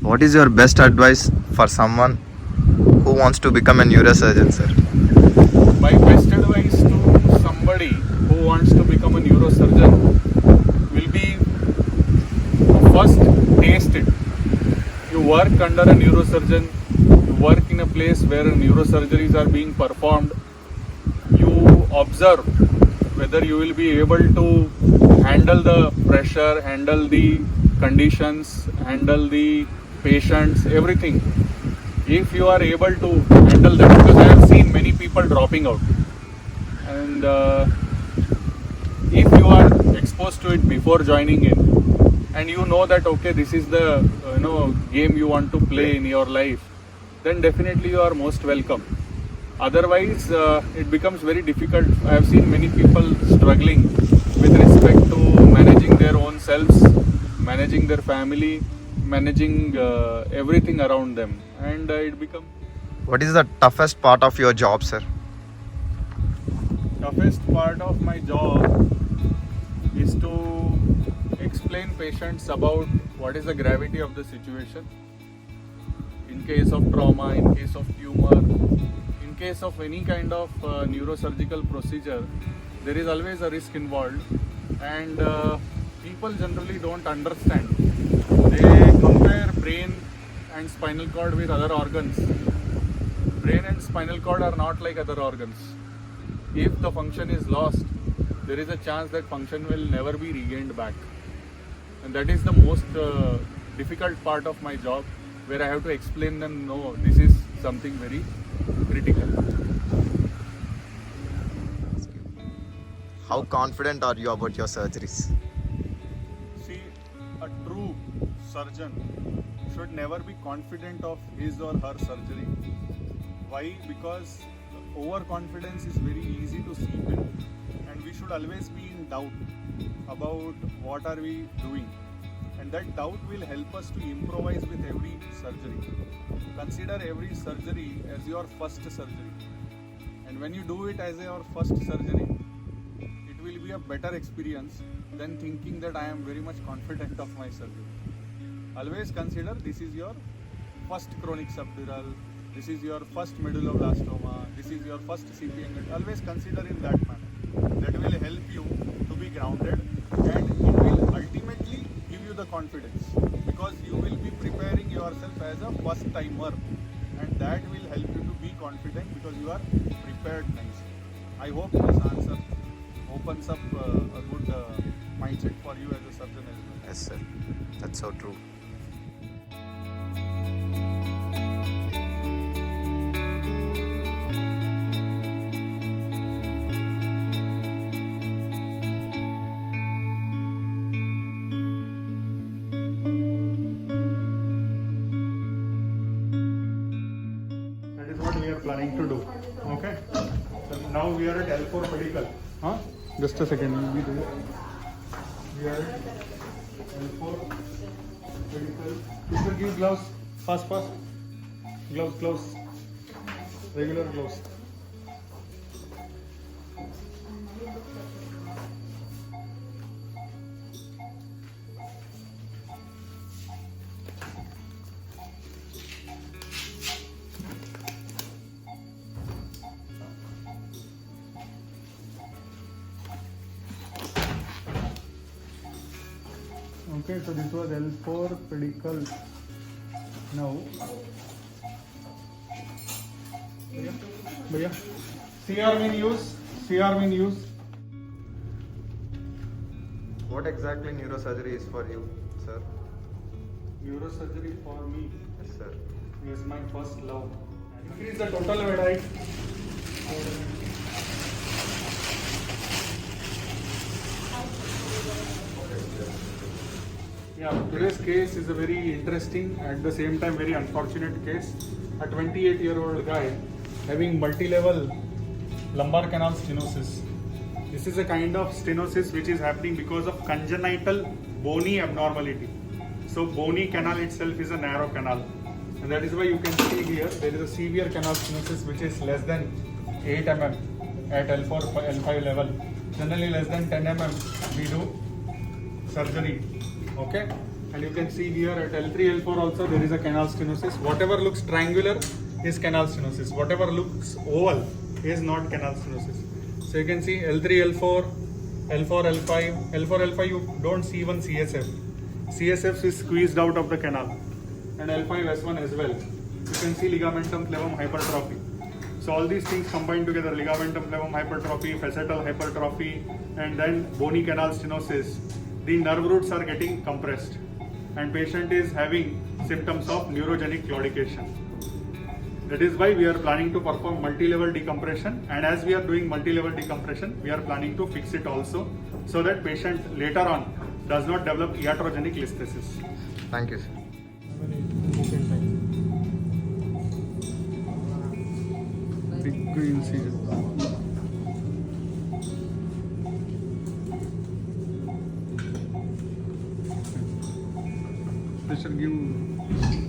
What is your best advice for someone who wants to become a neurosurgeon, sir? My best advice to somebody who wants to become a neurosurgeon will be, first, taste it. You work under a neurosurgeon, you work in a place where neurosurgeries are being performed, you observe whether you will be able to handle the pressure, handle the conditions, handle the patients, everything. If you are able to handle that, because I have seen many people dropping out, and if you are exposed to it before joining in, and you know that okay, this is the game you want to play in your life, then definitely you are most welcome. Otherwise, it becomes very difficult. I have seen many people struggling with respect to managing their own selves, managing their family, managing everything around them, and it becomes. What is the toughest part of your job, sir? Toughest part of my job is to explain patients about what is the gravity of the situation. In case of trauma, in case of tumor, in case of any kind of neurosurgical procedure, there is always a risk involved, and people generally don't understand. They compare brain and spinal cord with other organs. Brain and spinal cord are not like other organs. If the function is lost, there is a chance that function will never be regained back. And that is the most difficult part of my job, where I have to explain them, no, this is something very critical. How confident are you about your surgeries? See, a true surgeon should never be confident of his or her surgery. Why? Because overconfidence is very easy to seep in, and we should always be in doubt about what are we doing, and that doubt will help us to improvise with every surgery. Consider every surgery as your first surgery, and when you do it as your first surgery, it will be a better experience than thinking that I am very much confident of my surgery. Always consider this is your first chronic subdural, this is your first medulloblastoma, this is your first CP angle. Always consider in that manner. That will help you to be grounded, and it will ultimately give you the confidence, because you will be preparing yourself as a first timer, and that will help you to be confident because you are prepared nicely. I hope this answer opens up a good mindset for you as a surgeon as well. Yes, sir. That's so true. That is what we are planning to do. Okay. So now we are at L4 medical. Huh? Just a second. We are at L4 medical. People give gloves. Fast. Gloves. Regular gloves. Okay, so this was L4 pedicle. Now, Bhaiya, CR mean use. What exactly neurosurgery is for you, sir? Neurosurgery for me Yes, sir. is my first love. Increase the total bed height. Yeah, today's case is a very interesting, at the same time very unfortunate case. A 28-year-old guy having multi-level lumbar canal stenosis. This is a kind of stenosis which is happening because of congenital bony abnormality. So bony canal itself is a narrow canal, and that is why you can see here there is a severe canal stenosis which is less than 8 mm at L4, L5 level. Generally less than 10 mm we do surgery. Okay, And you can see here at L3, L4 also there is a canal stenosis. Whatever looks triangular is canal stenosis. Whatever looks oval is not canal stenosis. So you can see L3, L4, L4, L5. L4, L5 you don't see even CSF. CSF is squeezed out of the canal. And L5, S1 as well. You can see ligamentum flavum hypertrophy. So all these things combined together, ligamentum flavum hypertrophy, facetal hypertrophy, and then bony canal stenosis, the nerve roots are getting compressed and patient is having symptoms of neurogenic claudication. That is why we are planning to perform multi-level decompression, and as we are doing multi-level decompression, we are planning to fix it also so that patient later on does not develop iatrogenic listhesis. Thank you, sir. Big incision. Pressure give